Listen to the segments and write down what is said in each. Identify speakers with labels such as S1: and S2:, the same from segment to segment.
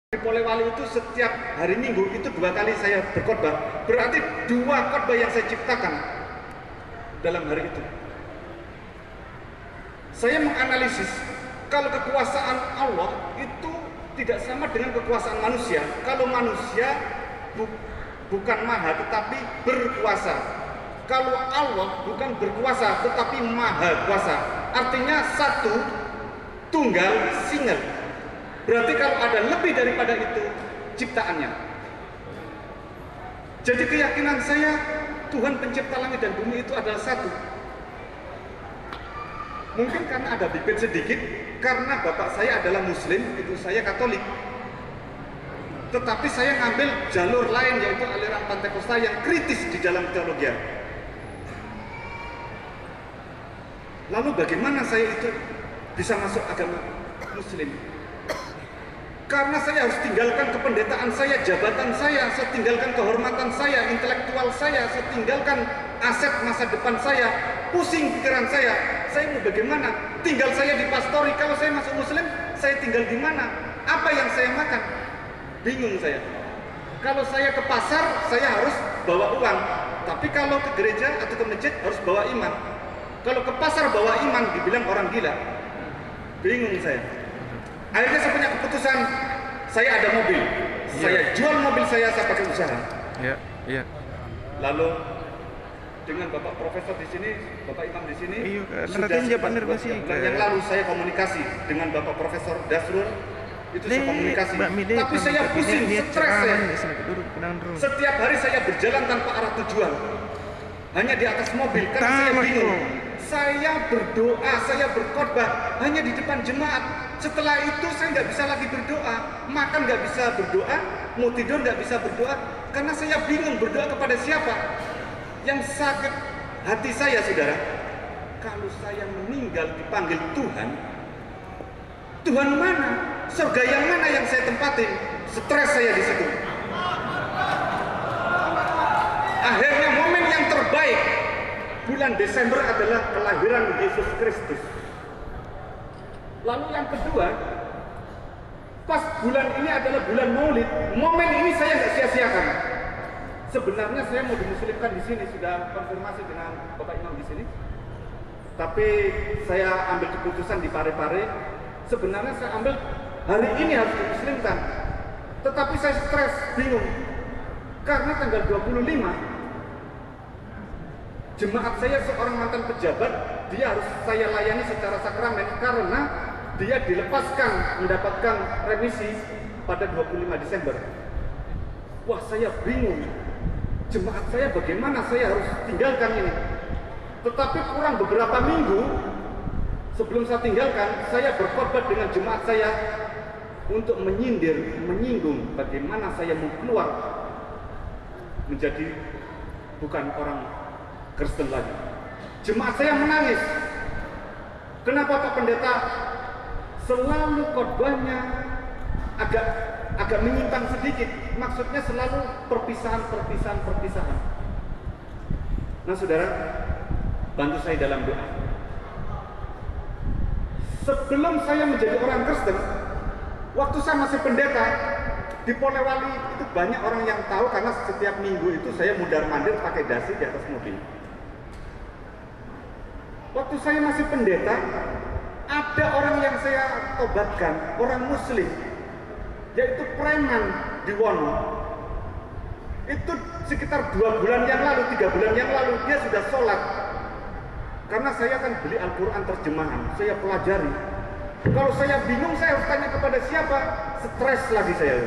S1: Di Polewali itu setiap hari Minggu itu 2 kali saya berkhotbah. Berarti 2 khotbah yang saya ciptakan dalam hari itu. Saya menganalisis kalau kekuasaan Allah itu tidak sama dengan kekuasaan manusia. Kalau manusia bukan maha tetapi berkuasa. Kalau Allah bukan berkuasa tetapi maha kuasa. Artinya satu, tunggal, single. Berarti kalau ada lebih daripada itu ciptaannya. Jadi keyakinan saya Tuhan pencipta langit dan bumi itu adalah satu. Mungkin karena ada bibit sedikit, karena bapak saya adalah Muslim, ibu saya Katolik. Tetapi saya ngambil jalur lain yaitu aliran Pentakosta yang kritis di dalam teologi. Lalu bagaimana saya itu bisa masuk agama Muslim? Karena saya harus tinggalkan kependetaan saya, jabatan saya tinggalkan kehormatan saya, intelektual saya tinggalkan aset masa depan saya, pusing pikiran saya mau bagaimana? Tinggal saya di pastori, kalau saya masuk Muslim, saya tinggal di mana? Apa yang saya makan? Bingung saya. Kalau saya ke pasar, saya harus bawa uang, tapi kalau ke gereja atau ke masjid harus bawa iman. Kalau ke pasar bawa iman, dibilang orang gila. Bingung saya. Akhirnya saya punya keputusan, saya ada mobil, saya jual mobil saya pakai usaha.
S2: Iya.
S1: Lalu dengan bapak profesor di sini, bapak imam di sini,
S2: sudah
S1: bulan yang lalu saya komunikasi dengan bapak profesor Dasrul, itu saya komunikasi. Tapi saya pusing, stres saya. Setiap hari saya berjalan tanpa arah tujuan, hanya di atas mobil, karena saya bingung. Saya berdoa, saya berkhotbah hanya di depan jemaat. Setelah itu saya nggak bisa lagi berdoa, makan nggak bisa berdoa, mau tidur nggak bisa berdoa, karena saya bingung berdoa kepada siapa. Yang sakit hati saya, saudara, kalau saya meninggal dipanggil Tuhan, Tuhan mana? Surga yang mana yang saya tempatin? Stres saya di situ. Akhirnya momen yang terbaik bulan Desember adalah kelahiran Yesus Kristus. Lalu yang kedua, pas bulan ini adalah bulan Maulid, momen ini saya nggak sia-siakan. Sebenarnya saya mau dimuslimkan di sini, sudah konfirmasi dengan Bapak Imam di sini. Tapi saya ambil keputusan di Parepare. Sebenarnya saya ambil hari ini harus dimuslimkan. Tetapi saya stres, bingung. Karena tanggal 25 jemaat saya seorang mantan pejabat, dia harus saya layani secara sakramen karena dia dilepaskan mendapatkan remisi pada 25 Desember. Wah, saya bingung. Jemaat saya bagaimana saya harus tinggalkan ini? Tetapi kurang beberapa minggu sebelum saya tinggalkan, saya berkhotbah dengan jemaat saya untuk menyindir, menyinggung bagaimana saya mau keluar menjadi bukan orang Kristen lagi. Jemaat saya menangis. Kenapa Pak Pendeta selalu khotbahnya agak menyimpang sedikit? Maksudnya selalu perpisahan. Nah, saudara, bantu saya dalam doa. Sebelum saya menjadi orang Kristen, waktu saya masih pendeta di Polewali itu banyak orang yang tahu karena setiap minggu itu saya mundar-mandir pakai dasi di atas mobil. Waktu saya masih pendeta, ada orang yang saya tobatkan, orang Muslim, yaitu preman di Wono. Itu sekitar 2 bulan yang lalu, 3 bulan yang lalu, dia sudah sholat. Karena saya akan beli Al-Quran terjemahan, saya pelajari. Kalau saya bingung, saya harus tanya kepada siapa, stres lagi saya.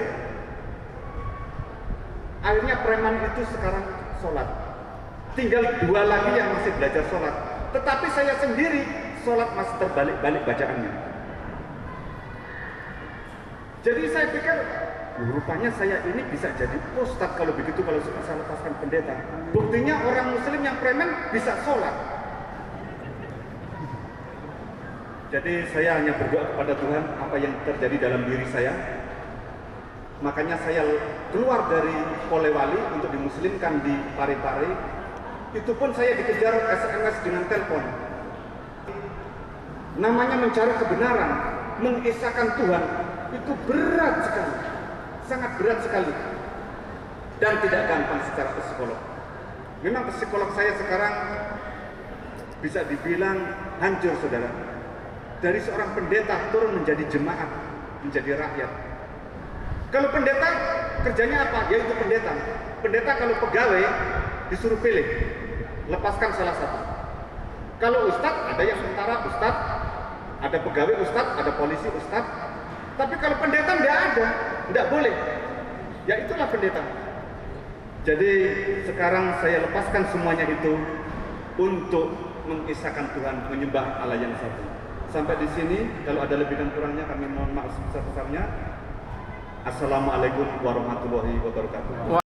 S1: Akhirnya preman itu sekarang sholat. Tinggal 2 lagi yang masih belajar sholat. Tetapi saya sendiri sholat masih terbalik-balik bacaannya. Jadi saya pikir, rupanya saya ini bisa jadi ustadz kalau begitu, kalau saya lepaskan pendeta. Buktinya orang Muslim yang preman bisa sholat. Jadi saya hanya berdoa kepada Tuhan apa yang terjadi dalam diri saya. Makanya saya keluar dari Polewali untuk dimuslimkan di Parepare. Itu pun saya dikejar SMS dengan telepon. Namanya mencari kebenaran, mengisahkan Tuhan, itu berat sekali. sangat berat sekali dan tidak gampang secara psikolog. Memang psikolog saya sekarang bisa dibilang hancur, saudara. Dari seorang pendeta turun menjadi jemaat, menjadi rakyat. Kalau pendeta kerjanya apa? Yaitu pendeta. Pendeta kalau pegawai disuruh pilih, lepaskan salah satu. Kalau ustadz, ada yang tentara ustadz, ada pegawai ustadz, ada polisi ustadz. Tapi kalau pendeta tidak ada, tidak boleh. Ya itulah pendeta. Jadi sekarang saya lepaskan semuanya itu untuk mengisahkan Tuhan, menyembah Allah yang satu. Sampai di sini, kalau ada lebih dan kurangnya kami mohon maaf sebesar-besarnya. Assalamualaikum warahmatullahi wabarakatuh.